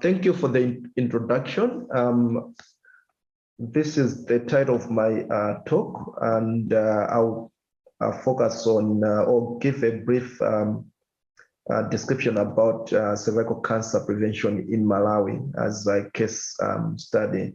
Thank you for the introduction. This is the title of my talk, and I'll focus on or give a brief description about cervical cancer prevention in Malawi as a case study.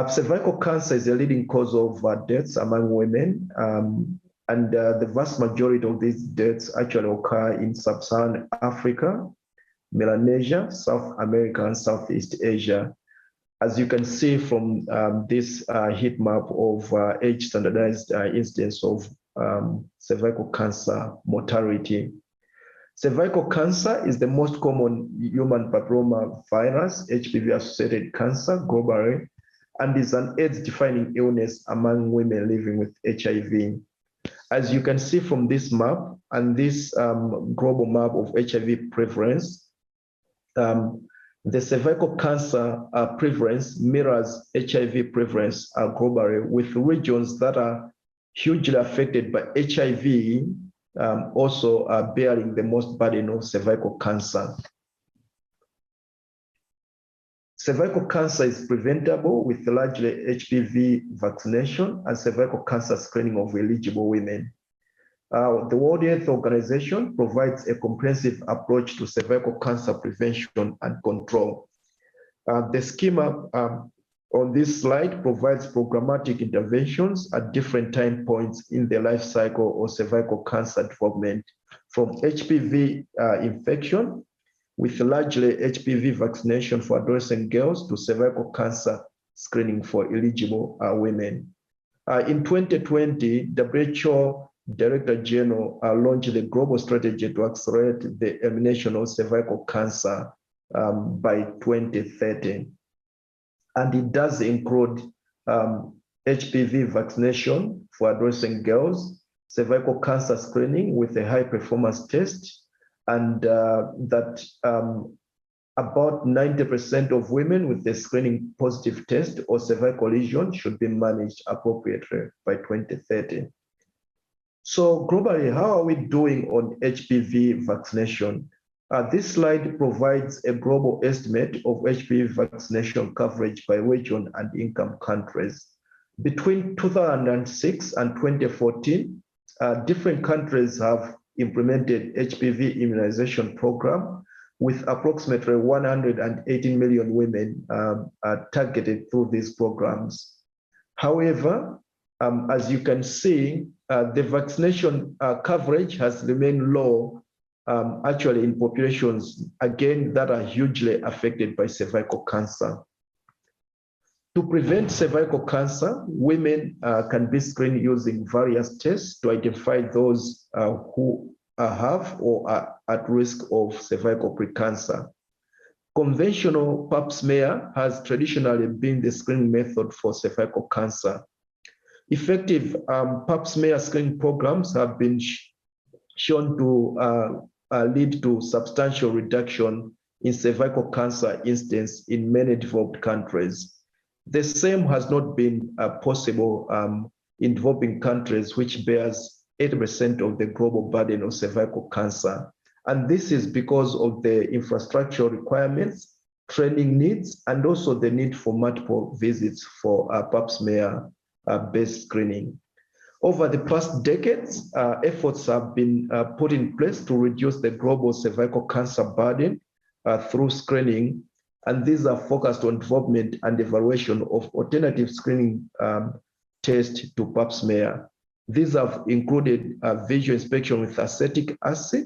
Cervical cancer is a leading cause of deaths among women, and the vast majority of these deaths actually occur in sub-Saharan Africa, Melanesia, South America, and Southeast Asia. As you can see from this heat map of age standardized incidence of cervical cancer mortality. Cervical cancer is the most common human papilloma virus, HPV-associated cancer globally, and is an AIDS-defining illness among women living with HIV. As you can see from this map and this global map of HIV prevalence, the cervical cancer prevalence mirrors HIV prevalence globally, with regions that are hugely affected by HIV also bearing the most burden of cervical cancer. Cervical cancer is preventable with largely HPV vaccination and cervical cancer screening of eligible women. The World Health Organization provides a comprehensive approach to cervical cancer prevention and control. The schema on this slide provides programmatic interventions at different time points in the life cycle of cervical cancer development, from HPV infection with largely HPV vaccination for adolescent girls to cervical cancer screening for eligible women. In 2020, WHO Director General launched the global strategy to accelerate the elimination of cervical cancer by 2030. And it does include HPV vaccination for adolescent girls, cervical cancer screening with a high performance test, and that about 90% of women with a screening positive test or cervical lesion should be managed appropriately by 2030. So globally, how are we doing on HPV vaccination? This slide provides a global estimate of HPV vaccination coverage by region and income countries. Between 2006 and 2014, different countries have implemented HPV immunization program with approximately 118 million women targeted through these programs. However, as you can see, the vaccination coverage has remained low, actually in populations, again, that are hugely affected by cervical cancer. To prevent cervical cancer, women can be screened using various tests to identify those who have or are at risk of cervical precancer. Conventional pap smear has traditionally been the screening method for cervical cancer. Effective pap smear screening programs have been shown to lead to substantial reduction in cervical cancer incidence in many developed countries. The same has not been possible in developing countries, which bears 80% of the global burden of cervical cancer. And this is because of the infrastructure requirements, training needs, and also the need for multiple visits for pap smear based screening. Over the past decades, efforts have been put in place to reduce the global cervical cancer burden through screening, and these are focused on development and evaluation of alternative screening tests to pap smear. These have included visual inspection with acetic acid.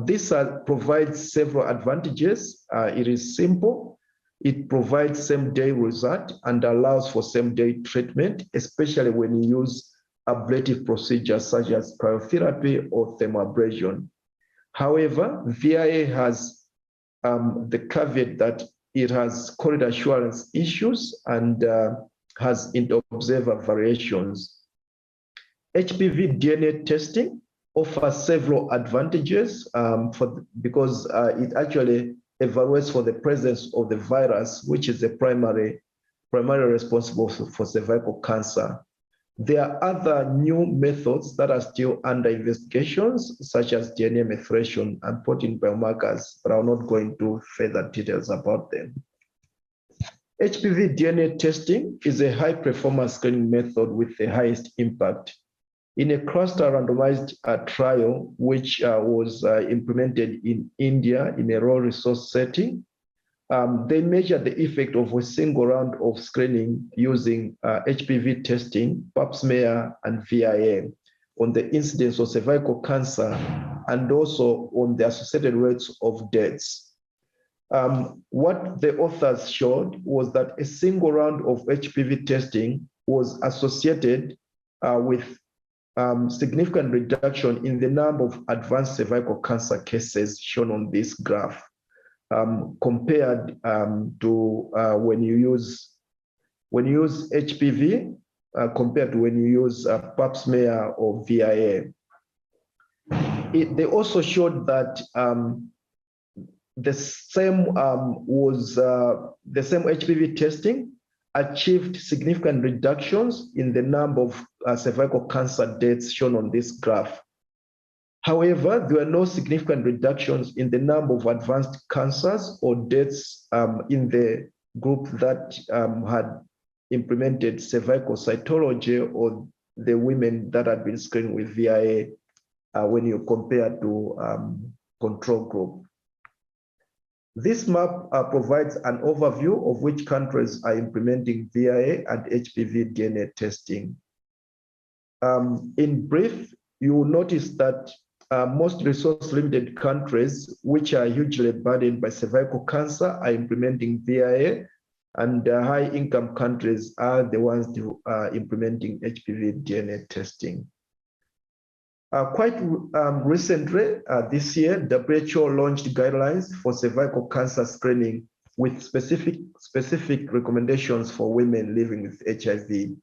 This provides several advantages. It is simple. It provides same-day result and allows for same-day treatment, especially when you use ablative procedures such as cryotherapy or thermoabrasion. However, VIA has the caveat that it has quality assurance issues and has inter-observer variations. HPV DNA testing offers several advantages because it actually evaluates for the presence of the virus, which is the primarily responsible for cervical cancer. There are other new methods that are still under investigations, such as DNA methylation and protein biomarkers, but I'll not go into further details about them. HPV DNA testing is a high-performance screening method with the highest impact. In a cluster randomized trial, which was implemented in India in a raw resource setting, they measured the effect of a single round of screening using HPV testing, pap smear, and VIA on the incidence of cervical cancer and also on the associated rates of deaths. What the authors showed was that a single round of HPV testing was associated with significant reduction in the number of advanced cervical cancer cases shown on this graph, compared to when you use HPV compared to when you use pap smear or VIA. They also showed that the same HPV testing achieved significant reductions in the number of cervical cancer deaths shown on this graph. However, there were no significant reductions in the number of advanced cancers or deaths in the group that had implemented cervical cytology or the women that had been screened with VIA when you compare to control group. This map provides an overview of which countries are implementing VIA and HPV DNA testing. In brief, you will notice that most resource-limited countries, which are hugely burdened by cervical cancer, are implementing VIA, and high-income countries are the ones who are implementing HPV DNA testing. Quite recently, this year, WHO launched guidelines for cervical cancer screening with specific recommendations for women living with HIV.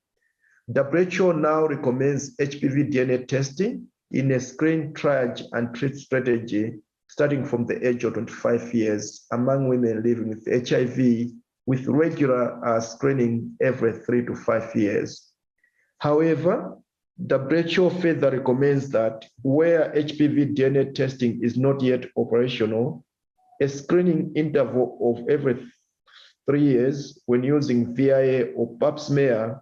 WHO now recommends HPV DNA testing in a screen, triage, and treat strategy starting from the age of 25 years among women living with HIV, with regular screening every 3 to 5 years. However, WHO further recommends that where HPV DNA testing is not yet operational, a screening interval of every 3 years when using VIA or pap smear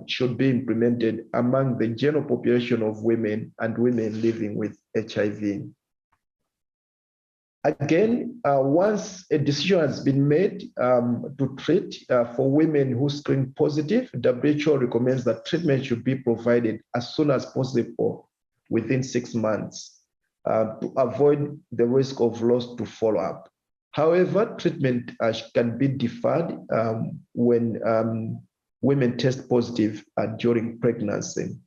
should be implemented among the general population of women and women living with HIV. Again, once a decision has been made to treat for women who screen positive, WHO recommends that treatment should be provided as soon as possible within 6 months to avoid the risk of loss to follow-up. However, treatment can be deferred when women test positive during pregnancy.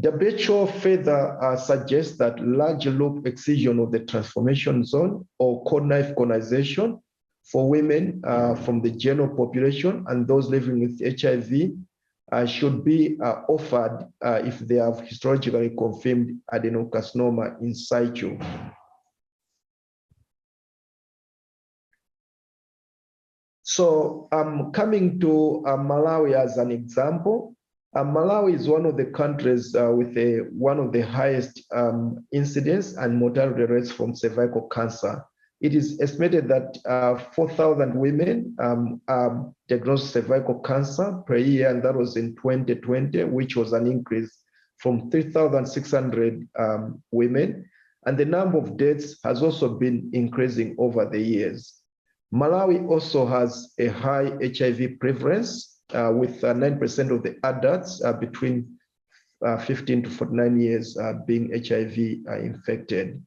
WHO further suggests that large loop excision of the transformation zone or cord knife conization for women from the general population and those living with HIV should be offered if they have histologically confirmed adenocarcinoma in situ. So coming to Malawi as an example, Malawi is one of the countries with one of the highest incidence and mortality rates from cervical cancer. It is estimated that 4,000 women are diagnosed cervical cancer per year, and that was in 2020, which was an increase from 3,600 women. And the number of deaths has also been increasing over the years. Malawi also has a high HIV prevalence, with 9% of the adults between 15 to 49 years being HIV infected.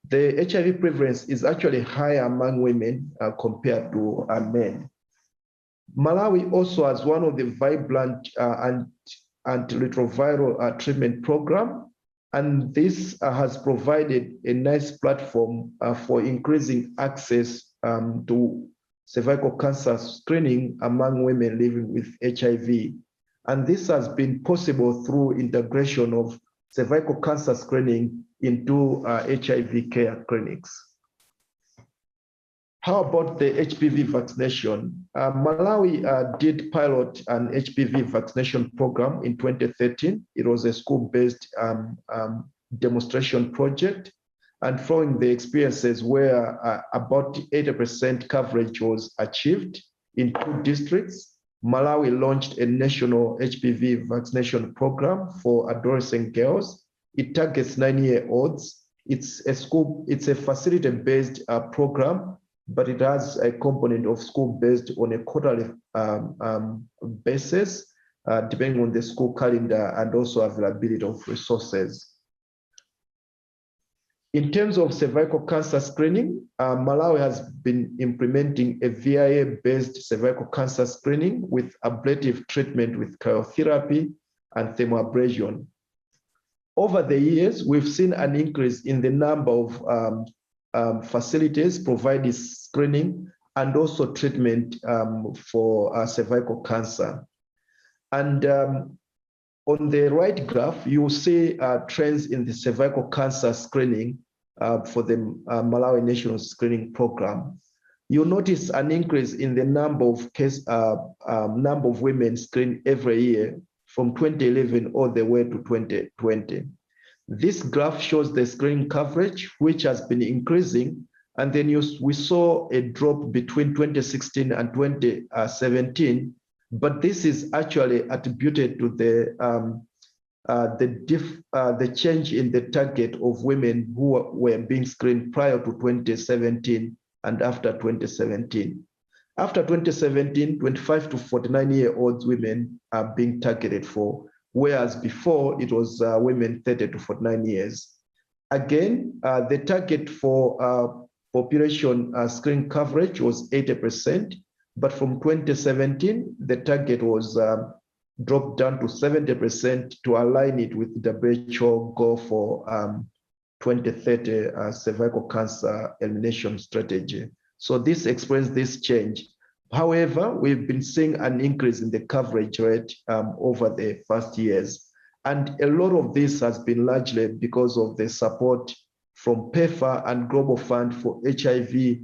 The HIV prevalence is actually higher among women compared to men. Malawi also has one of the vibrant antiretroviral treatment program, and this has provided a nice platform for increasing access to cervical cancer screening among women living with HIV. And this has been possible through integration of cervical cancer screening into HIV care clinics. How about the HPV vaccination? Malawi did pilot an HPV vaccination program in 2013. It was a school-based demonstration project. And following the experiences where about 80% coverage was achieved in 2 districts, Malawi launched a national HPV vaccination program for adolescent girls. It targets 9-year-olds. It's a facility-based program, but it has a component of school-based on a quarterly basis, depending on the school calendar and also availability of resources. In terms of cervical cancer screening, Malawi has been implementing a VIA-based cervical cancer screening with ablative treatment with cryotherapy and thermoabrasion. Over the years, we've seen an increase in the number of facilities providing screening and also treatment for cervical cancer. And on the right graph, you will see trends in the cervical cancer screening for the Malawi National Screening Program. You'll notice an increase in the number of women screened every year from 2011 all the way to 2020. This graph shows the screening coverage, which has been increasing, and then we saw a drop between 2016 and 2017, but this is actually attributed to the change in the target of women who were being screened prior to 2017 and after 2017. After 2017, 25 to 49-year-old women are being targeted for, whereas before it was women 30 to 49 years. Again, the target for population screen coverage was 80%, but from 2017, the target was dropped down to 70% to align it with the WHO goal for 2030 cervical cancer elimination strategy. So this explains this change. However, we've been seeing an increase in the coverage rate over the past years. And a lot of this has been largely because of the support from PEPFAR and Global Fund for HIV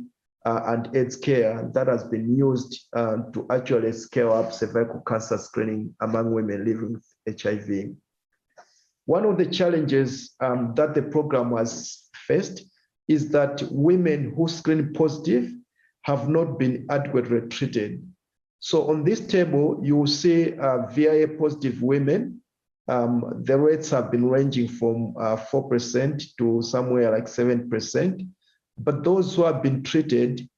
and AIDS care that has been used to actually scale up cervical cancer screening among women living with HIV. One of the challenges that the program has faced is that women who screen positive have not been adequately treated. So on this table, you will see VIA positive women. The rates have been ranging from 4% to somewhere like 7%. But those who have been treated,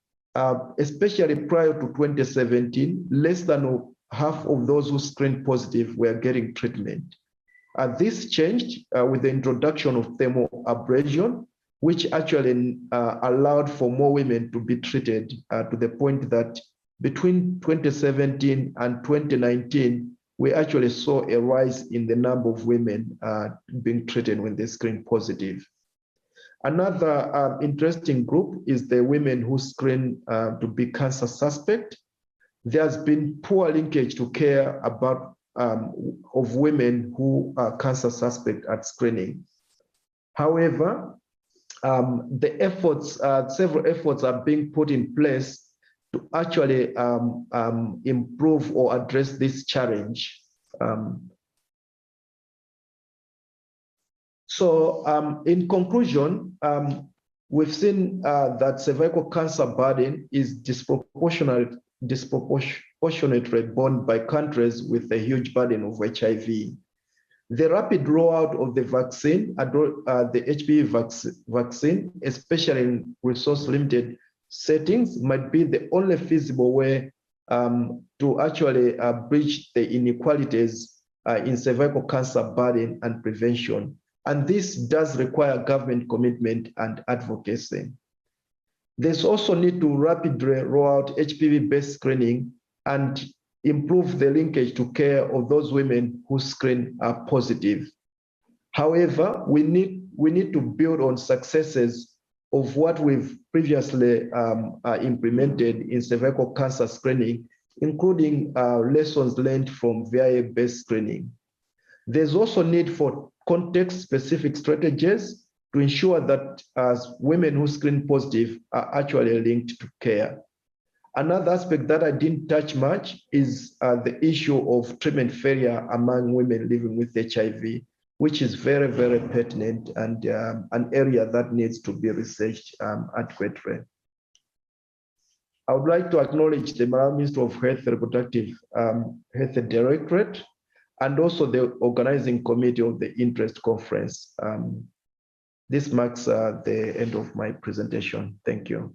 especially prior to 2017, less than half of those who screened positive were getting treatment. This changed with the introduction of thermoabrasion, which actually allowed for more women to be treated to the point that between 2017 and 2019, we actually saw a rise in the number of women being treated when they screen positive. Another interesting group is the women who screen to be cancer suspect. There's been poor linkage to care about of women who are cancer suspect at screening. However, the efforts, several efforts are being put in place to actually improve or address this challenge. In conclusion, we've seen that cervical cancer burden is disproportionately borne by countries with a huge burden of HIV. The rapid rollout of the vaccine, the HPV vaccine, especially in resource-limited settings, might be the only feasible way to actually bridge the inequalities in cervical cancer burden and prevention. And this does require government commitment and advocacy. There's also need to rapidly roll out HPV-based screening and improve the linkage to care of those women who screen are positive. However, we need to build on successes of what we've previously implemented in cervical cancer screening, including lessons learned from VIA-based screening. There's also need for context-specific strategies to ensure that as women who screen positive are actually linked to care. Another aspect that I didn't touch much is the issue of treatment failure among women living with HIV, which is very, very pertinent and an area that needs to be researched adequately. I would like to acknowledge the Malawi Ministry of Health Reproductive Health Directorate and also the organizing committee of the Interest Conference. This marks the end of my presentation. Thank you.